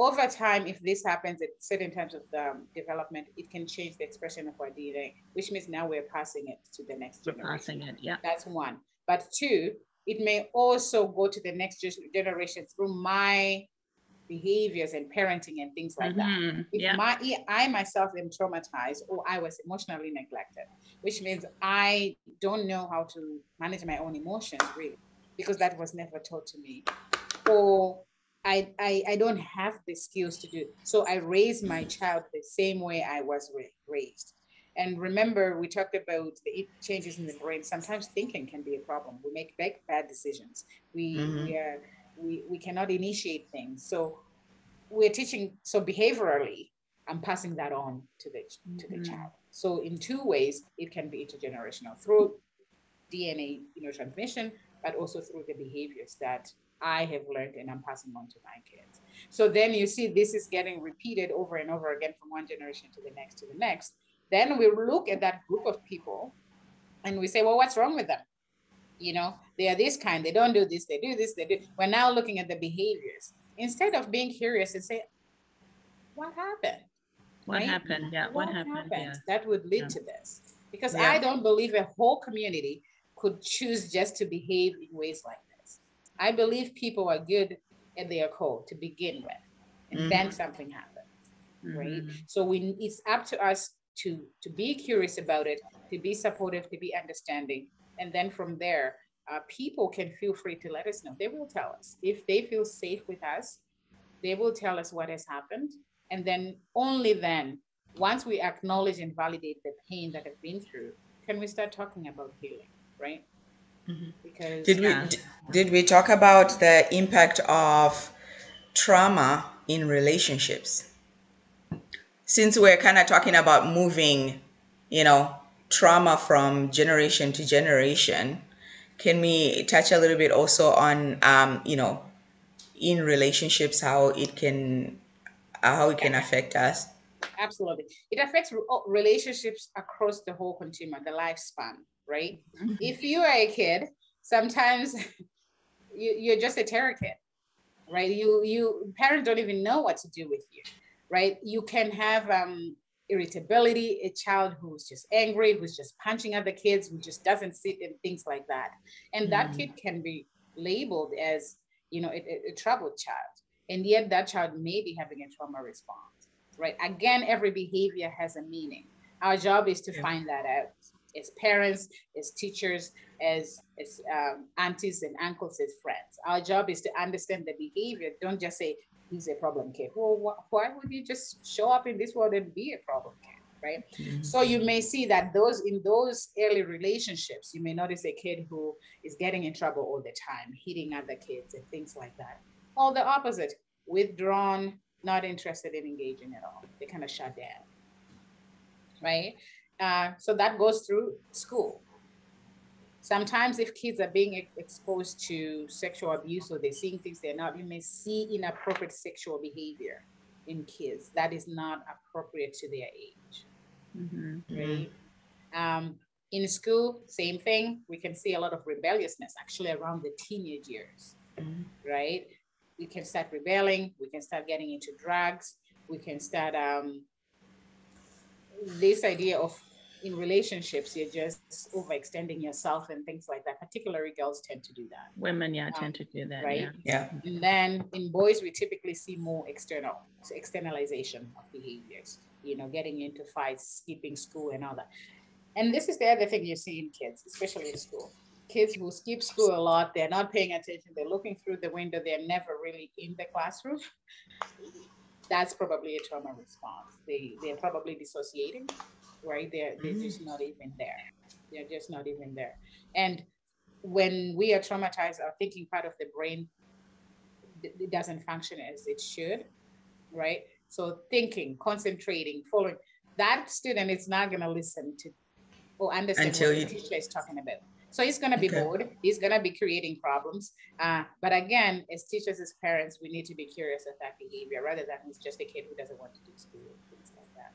over time, if this happens at certain times of development, it can change the expression of our DNA, which means now we're passing it to the next generation. Passing it, yeah. That's one. But two, it may also go to the next generation through my behaviors and parenting and things like that. If I myself am traumatized or I was emotionally neglected, which means I don't know how to manage my own emotions really, because that was never taught to me. Or I don't have the skills to do it. So I raise my child the same way I was raised. And remember, we talked about the changes in the brain. Sometimes thinking can be a problem. We make bad decisions. We are we cannot initiate things. So we're teaching, so behaviorally, I'm passing that on to the child. So in two ways, it can be intergenerational, through DNA, transmission, but also through the behaviors that I have learned and I'm passing on to my kids. So then you see this is getting repeated over and over again from one generation to the next to the next. Then we look at that group of people and we say, well, what's wrong with them? They are this kind, they don't do this, they do this, they do. We're now looking at the behaviors instead of being curious and say, what happened? What happened? Yeah. What happened? Yeah. That would lead to this. Because I don't believe a whole community could choose just to behave in ways like this. I believe people are good at their core to begin with, and then something happens, right? So it's up to us to be curious about it, to be supportive, to be understanding. And then from there, people can feel free to let us know. They will tell us. If they feel safe with us, they will tell us what has happened. And then only then, once we acknowledge and validate the pain that I've been through, can we start talking about healing, right? Because did we talk about the impact of trauma in relationships? Since we're kind of talking about moving, trauma from generation to generation, can we touch a little bit also on, in relationships, how it can affect us? Absolutely. It affects relationships across the whole continuum, the lifespan, right? If you are a kid, sometimes you're just a terror kid, right? Parents don't even know what to do with you, right? You can have irritability, a child who's just angry, who's just punching other kids, who just doesn't sit, and things like that. And that kid can be labeled as, a troubled child. And yet that child may be having a trauma response. Right. Again, every behavior has a meaning. Our job is to find that out as parents, as teachers, as aunties and uncles, as friends. Our job is to understand the behavior. Don't just say he's a problem kid. Well, why would you just show up in this world and be a problem kid? Right. So you may see that in those early relationships, you may notice a kid who is getting in trouble all the time, hitting other kids and things like that. Or the opposite, withdrawn, not interested in engaging at all. They kind of shut down, right? So that goes through school. Sometimes if kids are being exposed to sexual abuse or they're seeing things they're not, you may see inappropriate sexual behavior in kids that is not appropriate to their age, right? In school, same thing. We can see a lot of rebelliousness actually around the teenage years, right? We can start rebelling, we can start getting into drugs, we can start this idea of in relationships, you're just overextending yourself and things like that. Particularly girls tend to do that. Women, tend to do that, right? Yeah. And then in boys, we typically see more externalization of behaviors, getting into fights, skipping school and all that. And this is the other thing you see in kids, especially in school. Kids who skip school a lot, they're not paying attention, they're looking through the window, they're never really in the classroom. That's probably a trauma response. They're probably dissociating, right? They're just not even there. They're just not even there. And when we are traumatized, our thinking part of the brain, it doesn't function as it should, right? So thinking, concentrating, following, that student is not going to listen to or understand what the teacher is talking about. So he's going to be bored. He's going to be creating problems. But again, as teachers, as parents, we need to be curious of that behavior rather than he's just a kid who doesn't want to do school, things like that,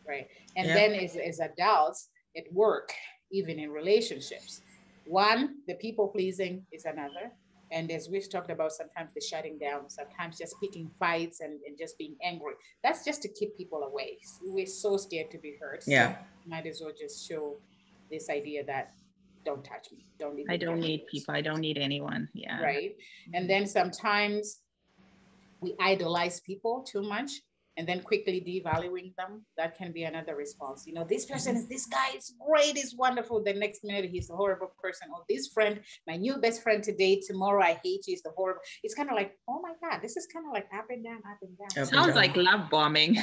right? And then as adults at work, even in relationships, one, the people pleasing is another. And as we've talked about, sometimes the shutting down, sometimes just picking fights and just being angry. That's just to keep people away. We're so scared to be hurt. Yeah. So might as well just show this idea that don't touch me. I don't need people. I don't need anyone. Yeah. Right. And then sometimes we idolize people too much and then quickly devaluing them. That can be another response. This person, this guy is great, is wonderful. The next minute, he's a horrible person. Or this friend, my new best friend today, tomorrow, I hate you, is the horrible. It's kind of like, oh my God, this is kind of like up and down, up and down. Sounds like love bombing.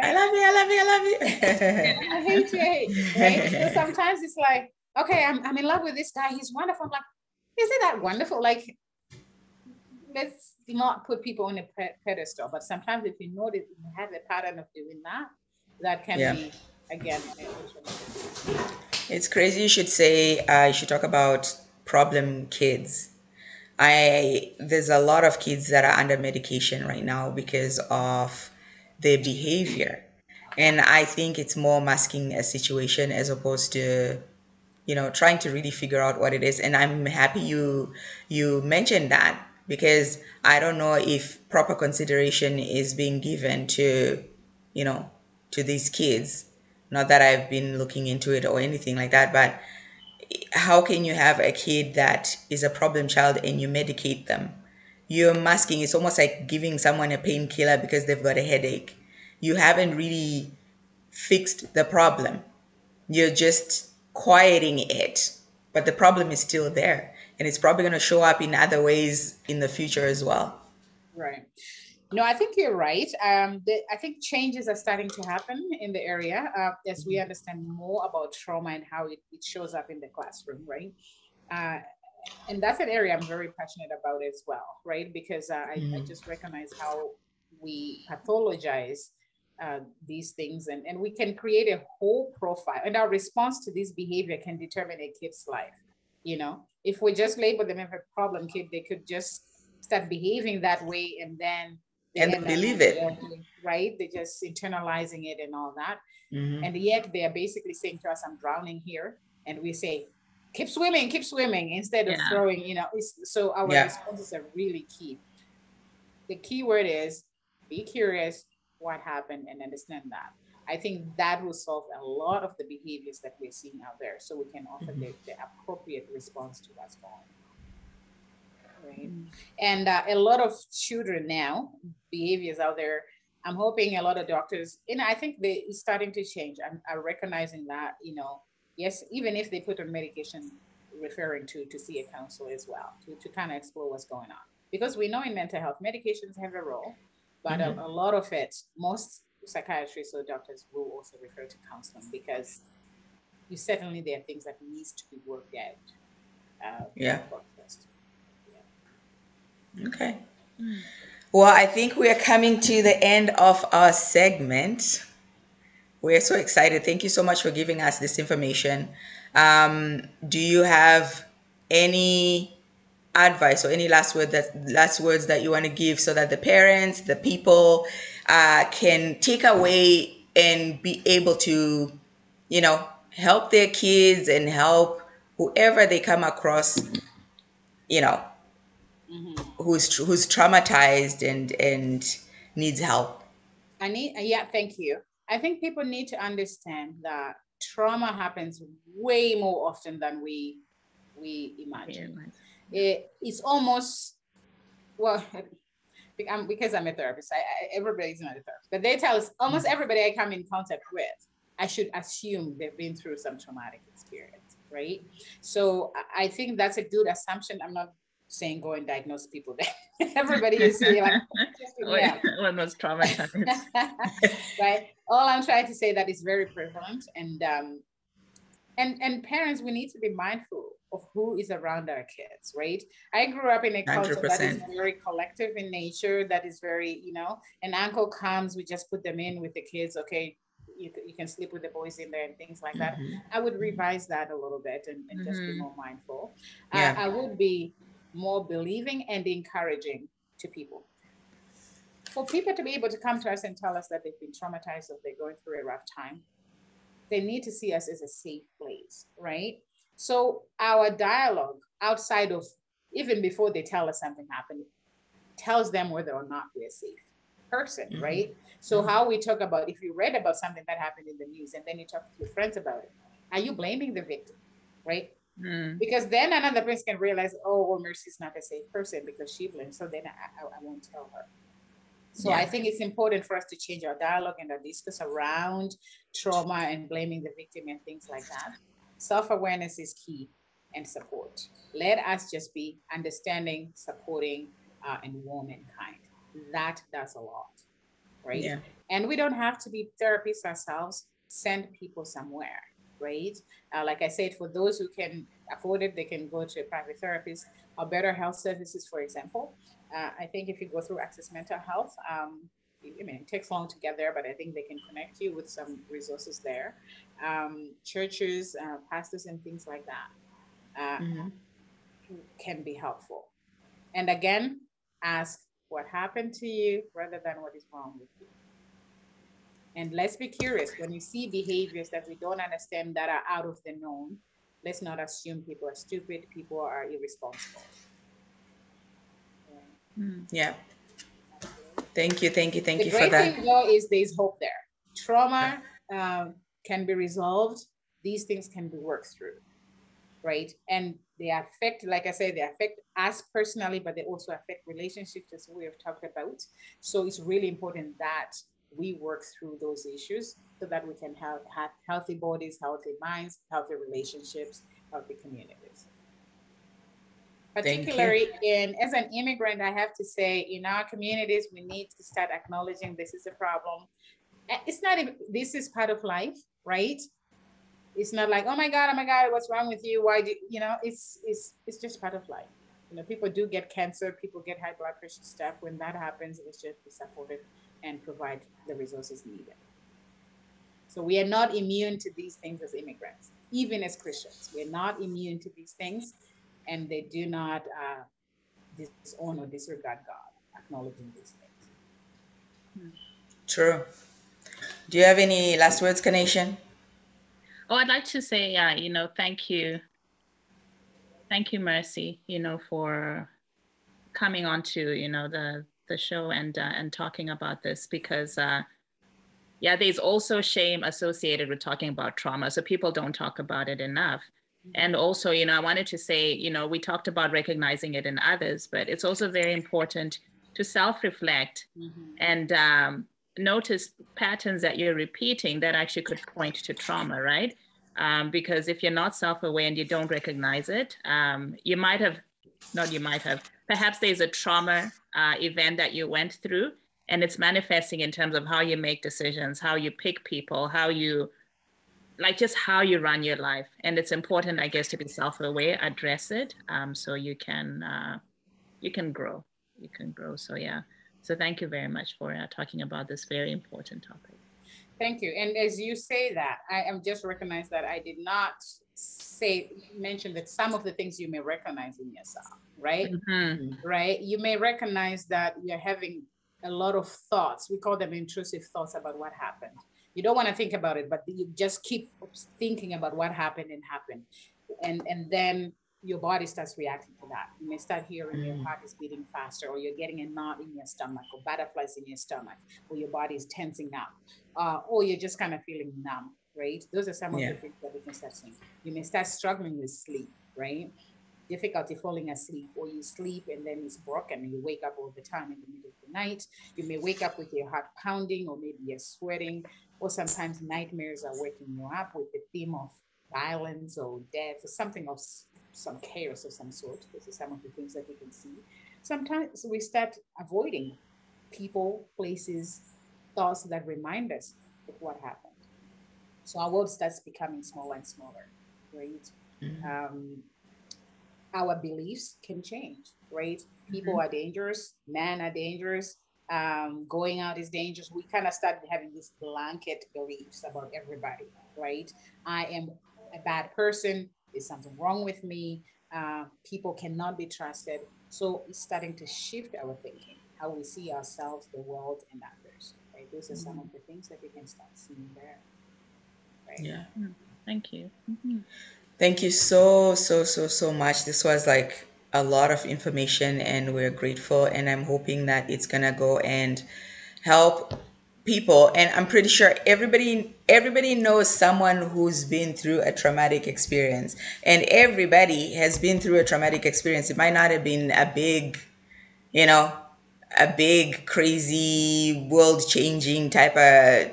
I love you. I hate you, right? So sometimes it's like, okay, I'm in love with this guy. He's wonderful. I'm like, Isn't that wonderful? Like, let's not put people on a pedestal, but sometimes if you notice you have a pattern of doing that, that can Yeah. be, again, a manipulation. It's crazy you should say, you should talk about problem kids. There's a lot of kids that are under medication right now because of their behavior. And I think it's more masking a situation as opposed to, trying to really figure out what it is. And I'm happy you mentioned that, because I don't know if proper consideration is being given to, you know, to these kids. Not that I've been looking into it or anything like that, but how can you have a kid that is a problem child and you medicate them? You're masking. It's almost like giving someone a painkiller because they've got a headache. You haven't really fixed the problem. You're just quieting it, but the problem is still there, and it's probably going to show up in other ways in the future as well. Right. No, I think you're right. I think changes are starting to happen in the area as we understand more about trauma and how it shows up in the classroom, right? And that's an area I'm very passionate about as well, right? Because I just recognize how we pathologize these things, and we can create a whole profile, and our response to this behavior can determine a kid's life. If we just label them as a problem kid, they could just start behaving that way, and then they And end they up believe it. right? They're just internalizing it and all that. Mm-hmm. And yet they are basically saying to us, I'm drowning here. And we say, keep swimming, instead of throwing, so our responses are really key. The key word is be curious what happened and understand that. I think that will solve a lot of the behaviors that we're seeing out there, so we can offer the appropriate response to what's going on. Right. And a lot of children now, behaviors out there, I'm hoping a lot of doctors, I think it's starting to change. I'm recognizing that, yes, even if they put on medication, referring to see a counselor as well, to kind of explore what's going on. Because we know in mental health, medications have a role, but a lot of it, most psychiatrists or doctors will also refer to counseling, because certainly there are things that needs to be worked out. Okay. Well, I think we are coming to the end of our segment. We're so excited. Thank you so much for giving us this information. Do you have any advice or any last words that you want to give so that the parents, the people, can take away and be able to, help their kids and help whoever they come across, who's traumatized and needs help? Thank you. I think people need to understand that trauma happens way more often than we imagine. It's almost, well, because I'm a therapist, everybody's not a therapist, but they tell us almost everybody I come in contact with, I should assume they've been through some traumatic experience, right? So I think that's a good assumption. I'm not saying go and diagnose people there. Everybody is like, one was traumatized. Right. All I'm trying to say that is very prevalent, and parents, we need to be mindful of who is around our kids, right? I grew up in a culture 100%. That is very collective in nature, that is very, an uncle comes, we just put them in with the kids, okay, you can sleep with the boys in there and things like that. I would revise that a little bit and just be more mindful. I would be more believing and encouraging to people. For people to be able to come to us and tell us that they've been traumatized or they're going through a rough time, they need to see us as a safe place, right? So our dialogue outside of, even before they tell us something happened, tells them whether or not we're a safe person, right? So how we talk about, if you read about something that happened in the news and then you talk to your friends about it, are you blaming the victim, right? Because then another person can realize, oh, well, Mercy's not a safe person because she blames, so then I won't tell her. So I think it's important for us to change our dialogue and our discourse around trauma and blaming the victim and things like that. Self-awareness is key, and support. Let us just be understanding, supporting, and warm and kind. That does a lot, right? And we don't have to be therapists ourselves. Send people somewhere. right? Like I said, for those who can afford it, they can go to a private therapist or Better Health Services, for example. I think if you go through Access Mental Health, I mean, it takes long to get there, but I think they can connect you with some resources there. Churches, pastors, and things like that can be helpful. And again, ask what happened to you rather than what is wrong with you. And let's be curious. When you see behaviors that we don't understand that are out of the known, let's not assume people are stupid, people are irresponsible. Yeah. Thank you for that. The great thing though is there's hope there. Trauma can be resolved. These things can be worked through, right? And they affect, like I said, they affect us personally, but they also affect relationships, as we have talked about. So it's really important that we work through those issues so that we can have healthy bodies, healthy minds, healthy relationships, healthy communities. Particularly as an immigrant, I have to say, in our communities, we need to start acknowledging this is a problem. It's not even, this is part of life, right? It's not like, oh my God, what's wrong with you? Why do you know? It's just part of life. You know, people do get cancer, people get high blood pressure stuff. When that happens, let's just be supportive and provide the resources needed. So we are not immune to these things as immigrants, even as Christians. We're not immune to these things, and they do not disown or disregard God, acknowledging these things. True. Do you have any last words, Kanishan? Oh, I'd like to say, you know, thank you. Thank you, Mercy, you know, for coming on to, you know, the show and talking about this, because yeah, there's also shame associated with talking about trauma. So people don't talk about it enough. And also, you know, I wanted to say, you know, we talked about recognizing it in others, but it's also very important to self-reflect and notice patterns that you're repeating that actually could point to trauma, right? Because if you're not self-aware and you don't recognize it, perhaps there's a trauma event that you went through, and it's manifesting in terms of how you make decisions, how you pick people, how you, like, just how you run your life. And it's important, I guess, to be self-aware, address it, so you can grow. You can grow. So yeah. So thank you very much for talking about this very important topic. Thank you. And as you say that, I am just recognize that I did not mention that some of the things you may recognize in yourself, right? Right. You may recognize that you're having a lot of thoughts. We call them intrusive thoughts about what happened. You don't want to think about it, but you just keep thinking about what happened. And then your body starts reacting to that. You may start hearing your heart is beating faster, or you're getting a knot in your stomach, or butterflies in your stomach, or your body is tensing up, or you're just kind of feeling numb, right? Those are some of the things that we can start seeing. You may start struggling with sleep, right? Difficulty falling asleep, or you sleep and then it's broken and you wake up all the time in the middle of the night. You may wake up with your heart pounding, or maybe you're sweating, or sometimes nightmares are waking you up with the theme of violence or death or something of some chaos of some sort. These are some of the things that you can see. Sometimes we start avoiding people, places, thoughts that remind us of what happened. So our world starts becoming smaller and smaller, right? Our beliefs can change, right? People are dangerous, men are dangerous, going out is dangerous. We kind of start having these blanket beliefs about everybody, right? I am a bad person, there's something wrong with me, people cannot be trusted. So it's starting to shift our thinking, how we see ourselves, the world, and others, right? Those are some of the things that we can start seeing there, right? Yeah. Thank you. Thank you so much. This was like a lot of information, and we're grateful, and I'm hoping that it's gonna go and help people. And I'm pretty sure everybody knows someone who's been through a traumatic experience, and everybody has been through a traumatic experience. It might not have been a big, you know, a big crazy world changing type of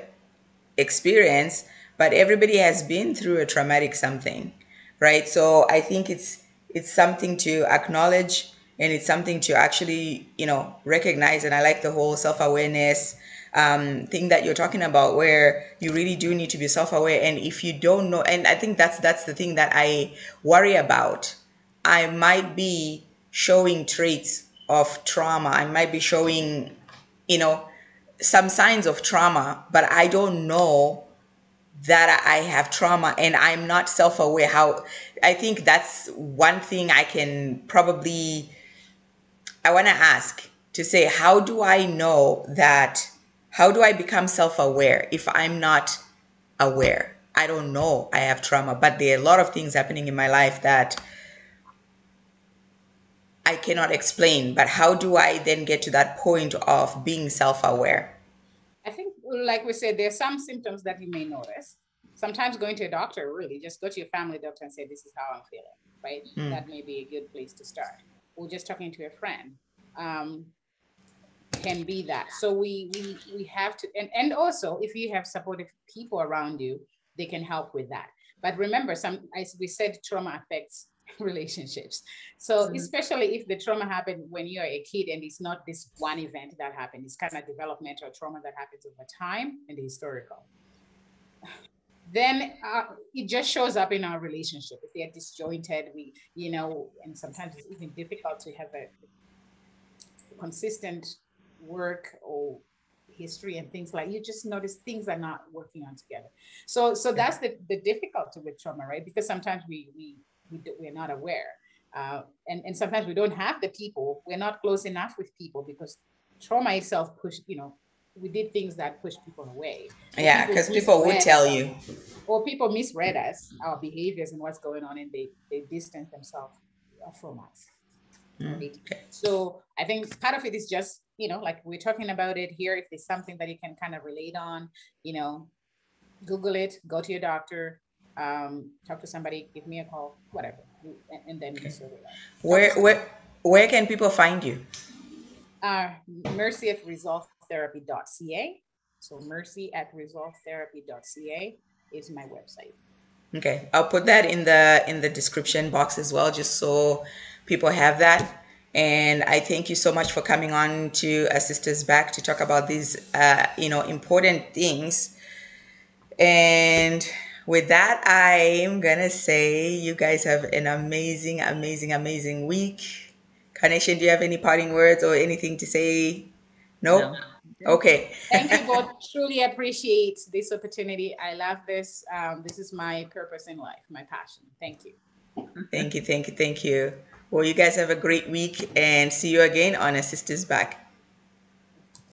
experience, but everybody has been through a traumatic something, right? So I think it's something to acknowledge, and it's something to actually, you know, recognize. And I like the whole self-awareness, thing that you're talking about, where you really do need to be self-aware. And if you don't know, and I think that's the thing that I worry about. I might be showing traits of trauma. I might be showing, some signs of trauma, but I don't know that I have trauma, and I'm not self-aware. How I think that's one thing I want to ask, to say, how do I know that? How do I become self-aware if I'm not aware? I don't know I have trauma, but there are a lot of things happening in my life that I cannot explain. But how do I then get to that point of being self-aware? I think, like we said, there's some symptoms that you may notice. Sometimes going to a doctor, really, just go to your family doctor and say, this is how I'm feeling, right? That may be a good place to start. Or just talking to a friend can be that. So we have to, and also if you have supportive people around you, they can help with that. But remember, as we said, trauma affects relationships. So especially if the trauma happened when you're a kid and it's not this one event that happened, it's kind of developmental trauma that happens over time and the historical. Then it just shows up in our relationship. If they're disjointed, and sometimes it's even difficult to have a consistent work or history and things like, you just notice things are not working on together. So that's the difficulty with trauma, right? Because sometimes we're not aware. And sometimes we don't have the people, we're not close enough with people because trauma itself pushed, we did things that push people away. Yeah, because people would tell you. Or people misread us, our behaviors and what's going on, and they distance themselves from us. Right? So I think part of it is just, like we're talking about it here, if there's something that you can kind of relate on, Google it, go to your doctor, talk to somebody, give me a call, whatever, and then we sort it out. Where can people find you? Mercy at resolvetherapy.ca. So mercy at resolvetherapy.ca is my website. Okay, I'll put that in the description box as well, just so people have that. And I thank you so much for coming on to A Sister's Back to talk about these important things. And with that, I'm gonna say you guys have an amazing, amazing, amazing week. Carnation, do you have any parting words or anything to say? Nope. No. Okay. Thank you both. Truly appreciate this opportunity. I love this. This is my purpose in life, my passion. Thank you. Thank you. Well, you guys have a great week and see you again on A Sister's Back.